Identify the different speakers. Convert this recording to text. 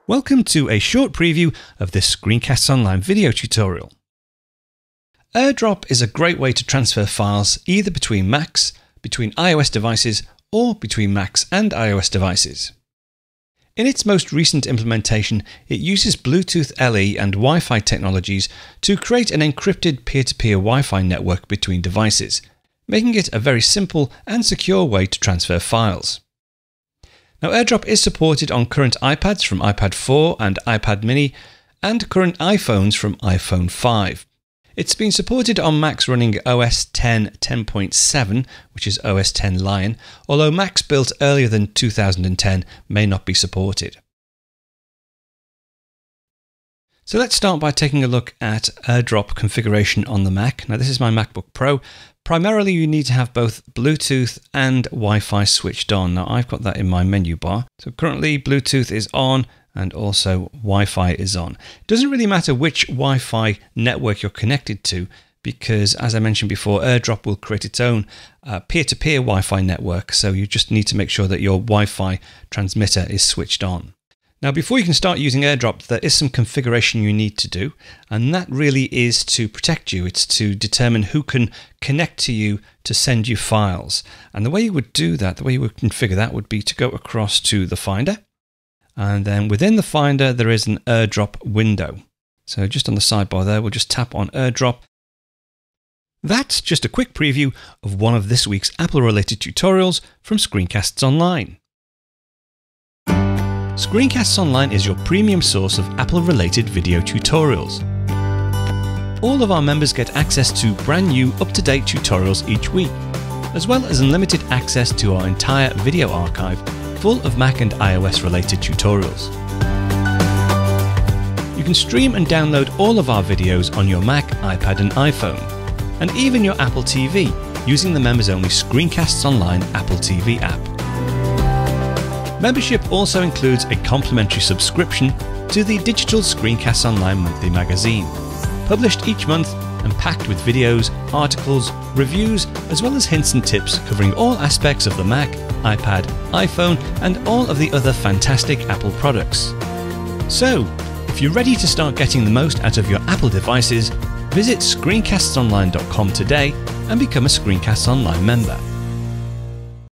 Speaker 1: Welcome to a short preview of this Screencasts Online video tutorial. AirDrop is a great way to transfer files either between Macs, between iOS devices, or between Macs and iOS devices. In its most recent implementation, it uses Bluetooth LE and Wi-Fi technologies to create an encrypted peer-to-peer Wi-Fi network between devices, making it a very simple and secure way to transfer files. Now, AirDrop is supported on current iPads from iPad 4 and iPad mini, and current iPhones from iPhone 5. It's been supported on Macs running OS X 10.7, which is OS X Lion, although Macs built earlier than 2010 may not be supported. So let's start by taking a look at AirDrop configuration on the Mac. Now, this is my MacBook Pro. Primarily, you need to have both Bluetooth and Wi-Fi switched on. Now, I've got that in my menu bar. So currently, Bluetooth is on and also Wi-Fi is on. It doesn't really matter which Wi-Fi network you're connected to, because as I mentioned before, AirDrop will create its own peer-to-peer Wi-Fi network. So you just need to make sure that your Wi-Fi transmitter is switched on. Now, before you can start using AirDrop, there is some configuration you need to do, and that really is to protect you. It's to determine who can connect to you to send you files. And the way you would do that, the way you would configure that would be to go across to the Finder, and then within the Finder, there is an AirDrop window. So just on the sidebar there, we'll just tap on AirDrop. That's just a quick preview of one of this week's Apple-related tutorials from Screencasts Online. Screencasts Online is your premium source of Apple-related video tutorials. All of our members get access to brand new, up-to-date tutorials each week, as well as unlimited access to our entire video archive full of Mac and iOS-related tutorials. You can stream and download all of our videos on your Mac, iPad and iPhone, and even your Apple TV using the members-only Screencasts Online Apple TV app. Membership also includes a complimentary subscription to the digital Screencasts Online monthly magazine, published each month and packed with videos, articles, reviews, as well as hints and tips covering all aspects of the Mac, iPad, iPhone, and all of the other fantastic Apple products. So, if you're ready to start getting the most out of your Apple devices, visit ScreenCastsOnline.com today and become a Screencasts Online member.